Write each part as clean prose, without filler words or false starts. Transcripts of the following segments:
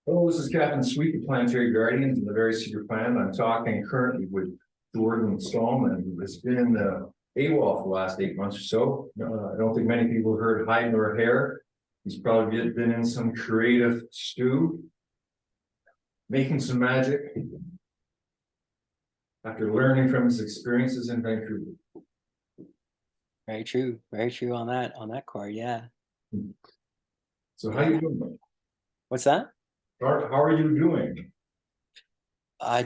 Hello, this is Captain Sweet, the Planetary Guardians and the Very Secret Plan. I'm talking currently with Jordin Stallman, who has been AWOL for the last 8 months or so. I don't think many people have heard hide nor hair. He's probably been in some creative stew, making some magic after learning from his experiences in Vancouver. Very true on that card. Yeah. So how you doing? What's that? How are you doing?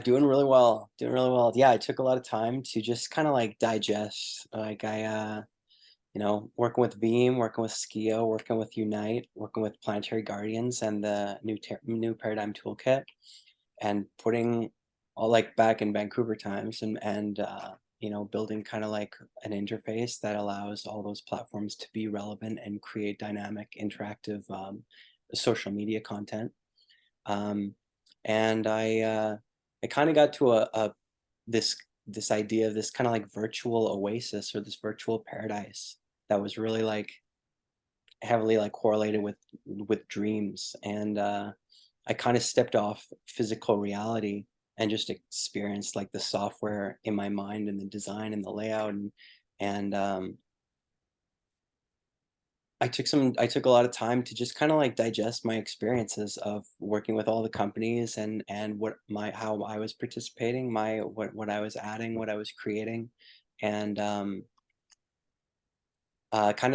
Doing really well. Doing really well. Yeah, I took a lot of time to just kind of like digest. Like working with Veeam, working with Skio, working with Unite, working with Planetary Guardians and the new Paradigm Toolkit, and putting all like back in Vancouver times and building kind of like an interface that allows all those platforms to be relevant and create dynamic, interactive social media content. And I kind of got to this idea of this kind of like virtual oasis or this virtual paradise that was really like heavily like correlated with dreams. And I kind of stepped off physical reality and just experienced like the software in my mind and the design and the layout and I took a lot of time to just kind of like digest my experiences of working with all the companies and how I was participating, what I was adding, what I was creating, and kind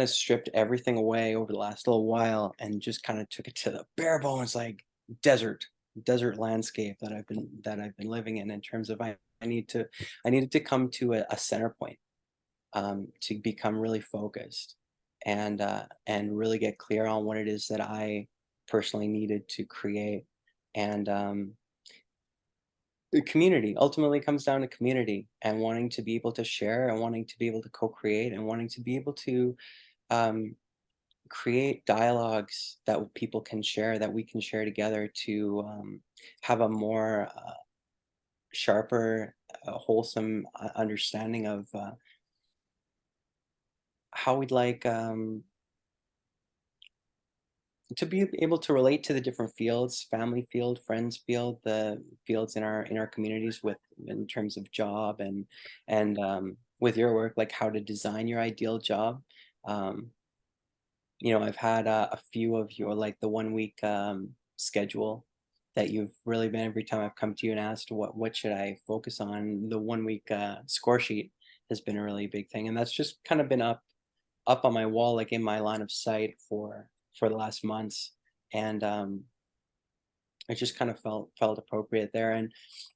of stripped everything away over the last little while and just kind of took it to the bare bones, like desert landscape that I've been living in terms of I needed to come to a center point, to become really focused and really get clear on what it is that I personally needed to create. And the community ultimately comes down to community and wanting to be able to share and wanting to be able to co-create and wanting to be able to um, create dialogues that people can share, that we can share together to have a more sharper, wholesome understanding of how we'd like to be able to relate to the different fields, family field, friends field, the fields in our communities with in terms of job and with your work, like how to design your ideal job. Um, I've had a few of your like the 1 week schedule that you've really been every time I've come to you and asked what should I focus on. The 1 week score sheet has been a really big thing, and that's just kind of been up on my wall, like in my line of sight for the last months, and I just kind of felt appropriate there,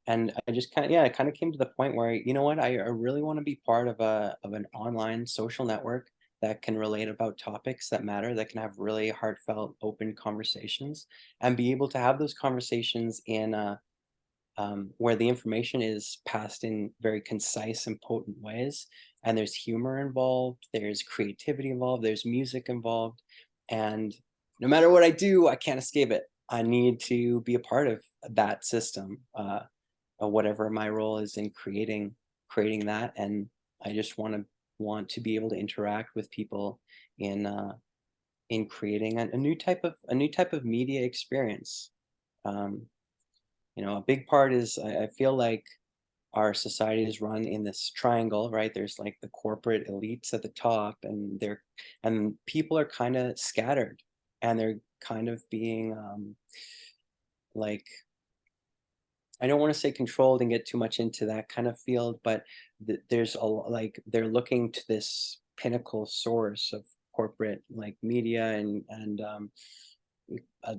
and I just kind of I kind of came to the point where you know what I really want to be part of an online social network that can relate about topics that matter, that can have really heartfelt, open conversations, and be able to have those conversations in where the information is passed in very concise and potent ways, and there's humor involved, there's creativity involved, there's music involved, and no matter what I do, I can't escape it. I need to be a part of that system, whatever my role is in creating that, and I just want to be able to interact with people in in creating a new type of media experience. Um, a big part is I feel like our society is run in this triangle, right? There's like the corporate elites at the top, and people are kind of scattered, and they're kind of being like, I don't want to say controlled and get too much into that kind of field, but there's like they're looking to this pinnacle source of corporate like media and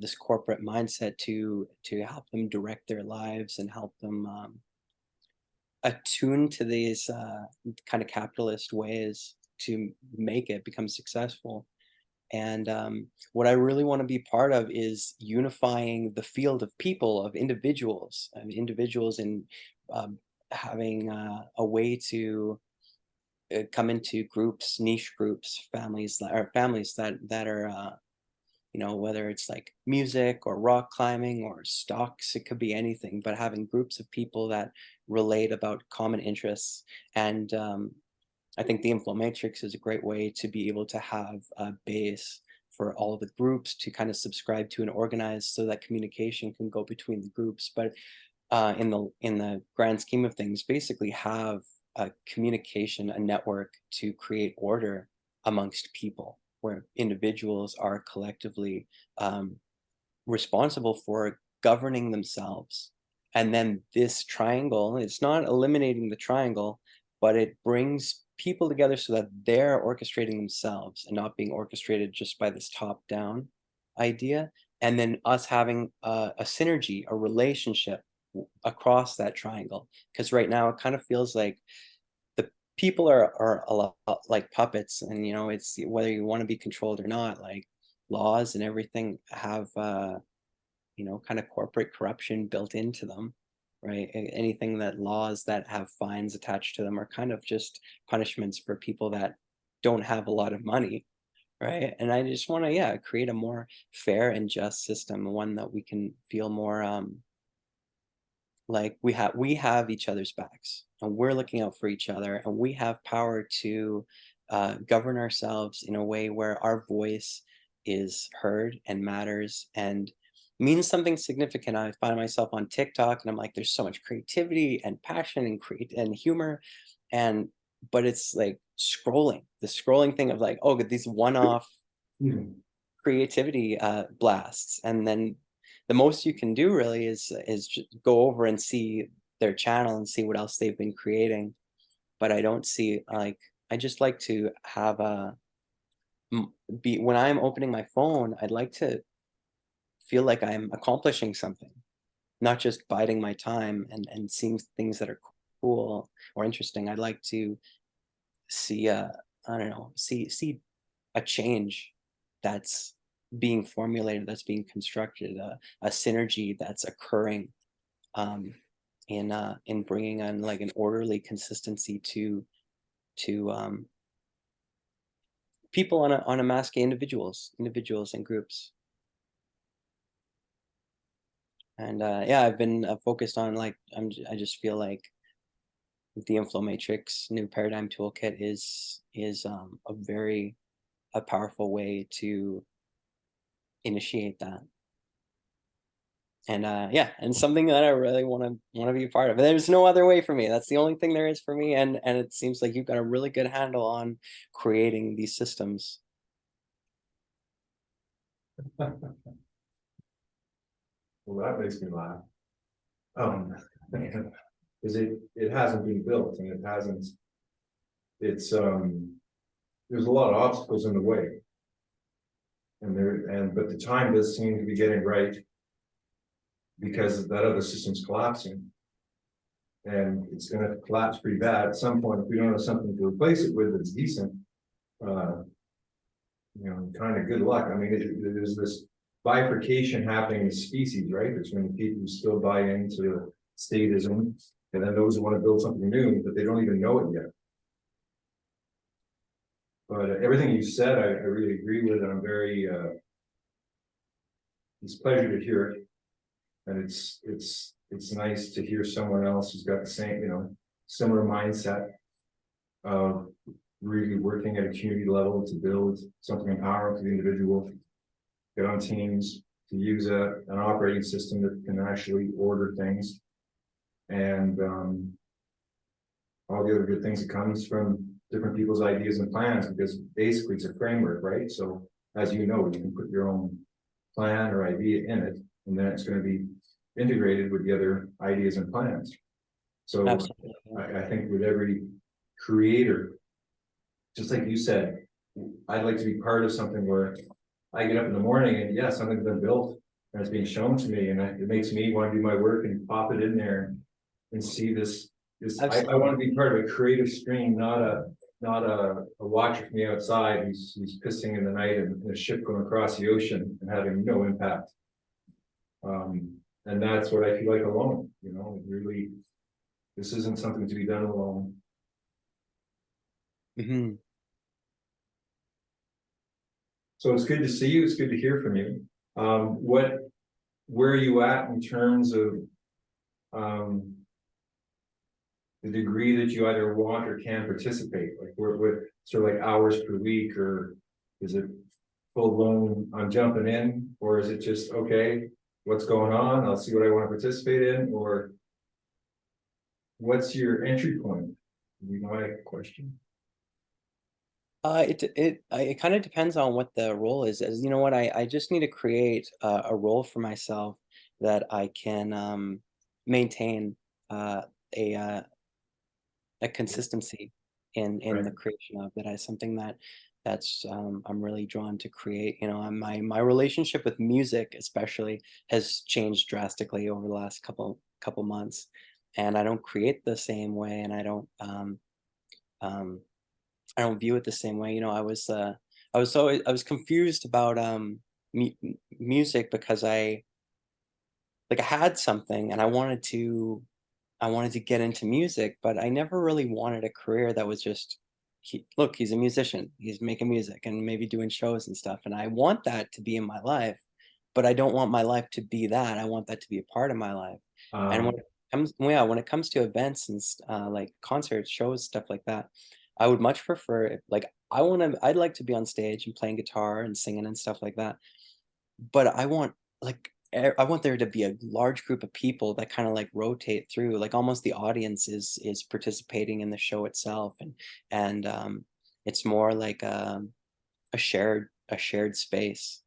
this corporate mindset to help them direct their lives and help them attune to these kind of capitalist ways to make it become successful. And what I really want to be part of is unifying the field of people, of individuals, individuals in um, having a way to come into groups, niche groups, families that are whether it's like music or rock climbing or stocks, it could be anything, but having groups of people that relate about common interests. And I think the inflow matrix is a great way to be able to have a base for all of the groups to kind of subscribe to and organize so that communication can go between the groups. But in the grand scheme of things, basically have a communication, a network to create order amongst people, where individuals are collectively responsible for governing themselves. And then this triangle, it's not eliminating the triangle, but it brings people together so that they're orchestrating themselves and not being orchestrated just by this top-down idea. And then us having a synergy, a relationship across that triangle. Because right now it kind of feels like the people are a lot like puppets, and it's whether you want to be controlled or not. Like laws and everything have kind of corporate corruption built into them, right? Anything that laws that have fines attached to them are kind of just punishments for people that don't have a lot of money, right? And I just want to, yeah, create a more fair and just system, one that we can feel more like we have each other's backs, and we're looking out for each other, and we have power to govern ourselves in a way where our voice is heard and matters and means something significant. I find myself on TikTok and I'm like, there's so much creativity and passion and create and humor, and but it's like the scrolling thing of like, oh, these one-off Hmm. creativity blasts, and then the most you can do really is just go over and see their channel and see what else they've been creating. But I don't see, like, I just like to have a be when I'm opening my phone, I'd like to feel like I'm accomplishing something, not just biding my time and seeing things that are cool or interesting. I'd like to see I don't know, see a change that's being formulated, that's being constructed, a synergy that's occurring, um, in bringing on like an orderly consistency to people on a mass scale, individuals and groups. And yeah, I've been focused on like I just feel like the inflow matrix new paradigm toolkit is a powerful way to initiate that. And yeah, and something that I really want to be a part of. And there's no other way for me. That's the only thing there is for me. And it seems like you've got a really good handle on creating these systems. Well, that makes me laugh. Because it hasn't been built and it hasn't, it's, there's a lot of obstacles in the way. But the time does seem to be getting right because that other system's collapsing. And it's gonna collapse pretty bad at some point if we don't have something to replace it with that's decent. Uh, kind of good luck. I mean, there's this bifurcation happening in species, right? Between the people who still buy into statism, and then those who want to build something new, but they don't even know it yet. But everything you said, I really agree with, and I'm very, it's a pleasure to hear it. And it's nice to hear someone else who's got the same, similar mindset of really working at a community level to build something empowering to the individual, get on teams, to use an operating system that can actually order things, and all the other good things that comes from different people's ideas and plans, because basically it's a framework, right? So as you know, you can put your own plan or idea in it, and then it's going to be integrated with the other ideas and plans. So Absolutely. I think with every creator, just like you said, I'd like to be part of something where I get up in the morning and yeah, something's been built and it's being shown to me, and it makes me want to do my work and pop it in there and see this. I want to be part of a creative stream, not a watcher from the outside who's pissing in the night and a ship going across the ocean and having no impact. And that's what I feel like alone. Really, this isn't something to be done alone. Mm-hmm. So it's good to see you. It's good to hear from you. Where are you at in terms of the degree that you either want or can participate? Like what sort of like hours per week, or is it full blown, I'm jumping in, or is it just, okay, what's going on? I'll see what I want to participate in, or what's your entry point? You know, my question. It kind of depends on what the role is. As you know, what I just need to create a role for myself that I can maintain uh, a uh, a consistency in Right. the creation of that. Is something that's I'm really drawn to create. You know, my relationship with music especially has changed drastically over the last couple months, and I don't create the same way, and um, I don't view it the same way. You know, I was confused about music because I had something and I wanted to get into music, but I never really wanted a career that was just look, he's a musician. He's making music and maybe doing shows and stuff. And I want that to be in my life, but I don't want my life to be that. I want that to be a part of my life. And when Um, it when it comes to events and like concerts, shows, stuff like that, I would much prefer like I'd like to be on stage and playing guitar and singing and stuff like that. But I want like I want there to be a large group of people that kind of like rotate through, like almost the audience is participating in the show itself, and it's more like a shared space.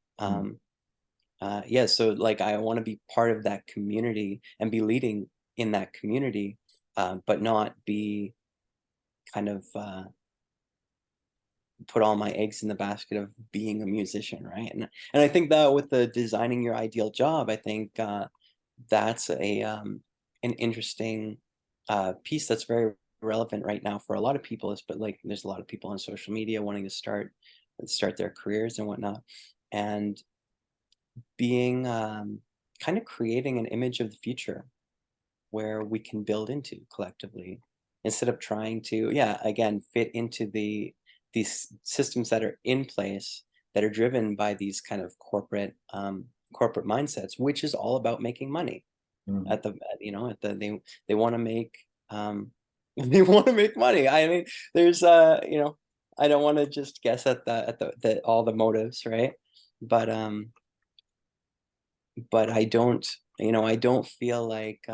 Yeah, so like I want to be part of that community and be leading in that community, but not be kind of put all my eggs in the basket of being a musician, right? And I think that with the designing your ideal job, I think that's a an interesting piece that's very relevant right now for a lot of people. Is but like there's a lot of people on social media wanting to start their careers and whatnot, and being kind of creating an image of the future where we can build into collectively instead of trying to, yeah, again, fit into these systems that are in place that are driven by these kind of corporate mindsets, which is all about making money mm, you know, they want to make they want to make money. I mean, there's you know, I don't want to just guess at the all the motives, right? But I don't, you know, I don't feel like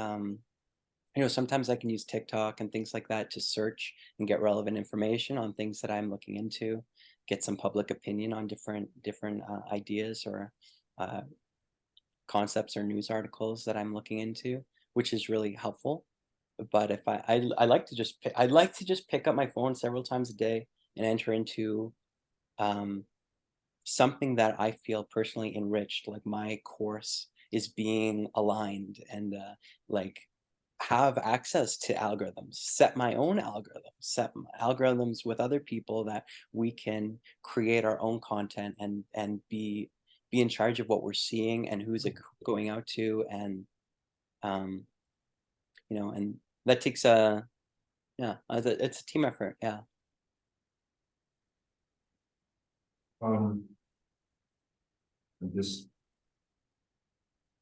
you know, sometimes I can use TikTok and things like that to search and get relevant information on things that I'm looking into, get some public opinion on different ideas or uh, concepts or news articles that I'm looking into, which is really helpful. But if I like to just I'd like to just pick up my phone several times a day and enter into um, something that I feel personally enriched, like my course is being aligned and like have access to algorithms, set my own algorithms, algorithms with other people that we can create our own content and be in charge of what we're seeing and who's it going out to and um you know and that takes a yeah it's a team effort, yeah. um, I'm just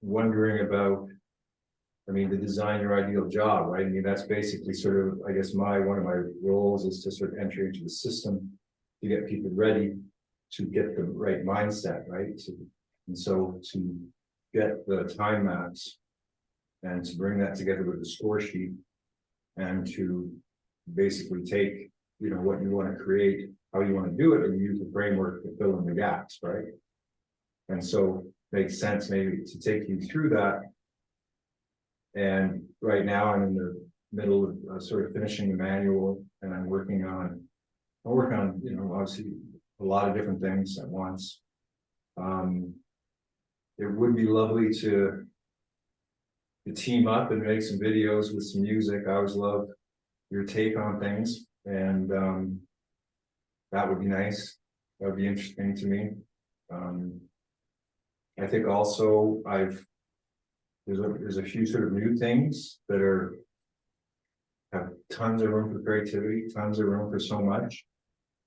wondering about, I mean, to design your ideal job, right? I mean, that's basically sort of, I guess, one of my roles is to sort of enter into the system to get people ready to get the right mindset, right? And so to get the time maps and to bring that together with the score sheet and to basically take, you know, what you want to create, how you want to do it, and use the framework to fill in the gaps, right? And so makes sense maybe to take you through that. And right now I'm in the middle of sort of finishing the manual, and I work on, you know, obviously a lot of different things at once. Um, it would be lovely to team up and make some videos with some music. I always love your take on things, and that would be nice. That would be interesting to me. Um, I think also there's a few sort of new things that have tons of room for creativity, tons of room for so much.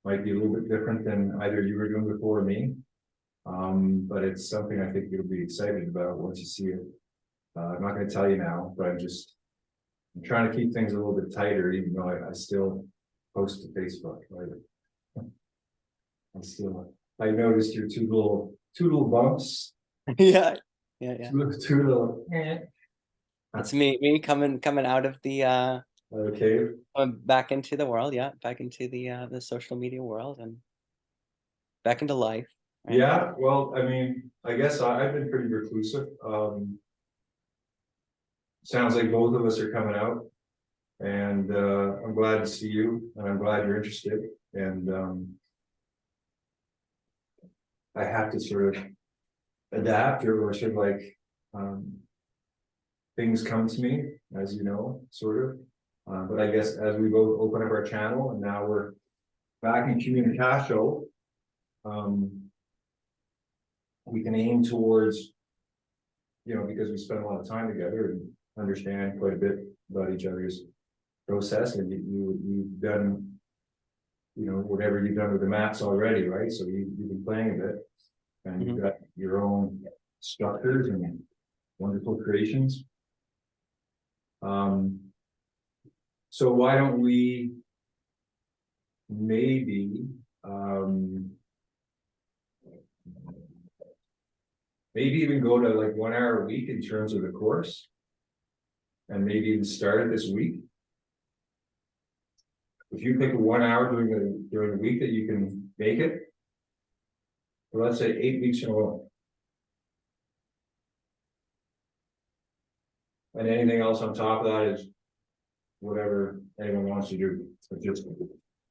Might be a little bit different than either you were doing before or me. But it's something I think you'll be excited about once you see it. I'm not going to tell you now, but I'm trying to keep things a little bit tighter, even though I still post to Facebook. Right? I still I noticed your two little bumps, Yeah, two little. it's me coming out of the Okay, back into the world, yeah, back into the social media world and back into life, right? yeah, well, I mean, I guess I've been pretty reclusive, sounds like both of us are coming out. And I'm glad to see you, and I'm glad you're interested, and I have to sort of adapt or sort of like things come to me, as you know, sort of. But I guess as we both open up our channel and now we're back in communication, we can aim towards, you know, because we spend a lot of time together and understand quite a bit about each other's process, and you've done, you know, whatever you've done with the maps already, right? So you've been playing a bit, and you've got your own structures and wonderful creations. So why don't we maybe maybe even go to like 1 hour a week in terms of the course, and maybe even start it this week. If you pick 1 hour during the week that you can make it, well, let's say 8 weeks in a row. And anything else on top of that is whatever anyone wants to do. But just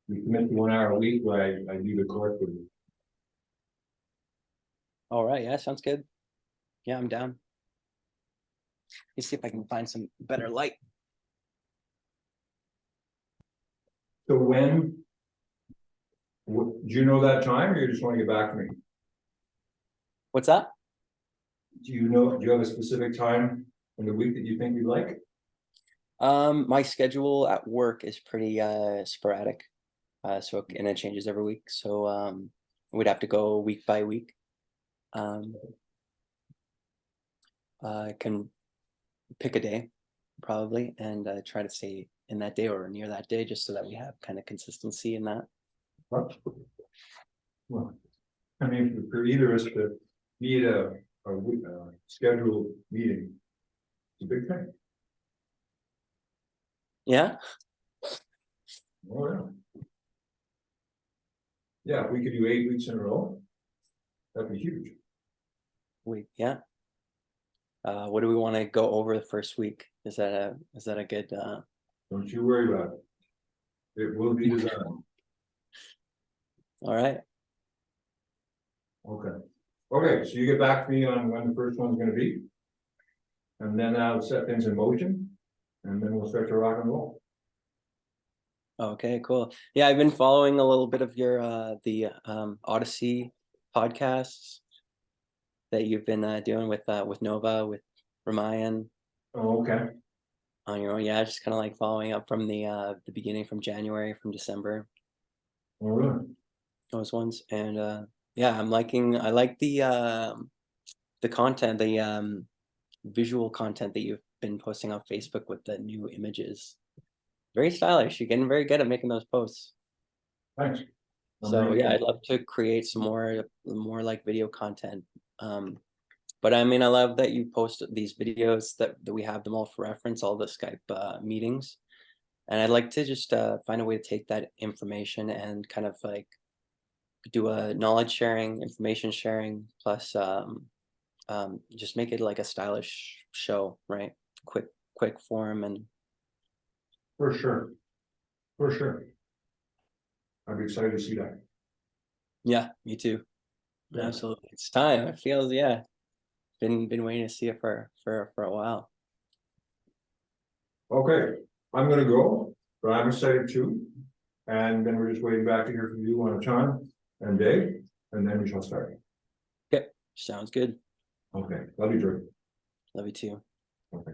we commit to 1 hour a week where I do the course with you. All right, yeah, sounds good. Yeah, I'm down. Let me see if I can find some better light. So do you know that time, or you just want to get back to me? What's that? Do you have a specific time in the week that you think you'd like? My schedule at work is pretty sporadic. So and it changes every week. So we'd have to go week by week. I can pick a day probably and try to stay in that day or near that day, just so that we have kind of consistency in that. Well, I mean, for either of us to meet a scheduled meeting, it's a big thing. Yeah. Oh, yeah. Yeah, if we could do 8 weeks in a row, that'd be huge. Yeah. What do we want to go over the first week? Is that a good Don't you worry about it. It will be designed. All right. Okay, so you get back to me on when the first one's gonna be. And then I'll set things in motion, and then we'll start to rock and roll. Okay, cool. Yeah, I've been following a little bit of your the Odyssey podcasts that you've been doing with Nova, with Ramayan. Oh, okay. On your own. Yeah, just kind of like following up from the beginning, from January, from December. All right. Those ones. And yeah, I like the content, the visual content that you've been posting on Facebook with the new images. Very stylish. You're getting very good at making those posts. Thanks. So yeah, I'd love to create some more like video content. But I mean, I love that you post these videos that we have them all for reference, all the Skype meetings. And I'd like to just find a way to take that information and kind of like do a knowledge sharing, information sharing, plus just make it like a stylish show, right? Quick form and. For sure. I'd be excited to see that. Yeah, me too. Yeah. Absolutely, it's time. It feels, yeah. Been waiting to see it for a while. Okay, I'm gonna go, but I'm excited too. And then we're just waiting back to hear from you on a time and day, and then we shall start. Okay, sounds good. Okay, love you, Jordan. Love you too. Okay.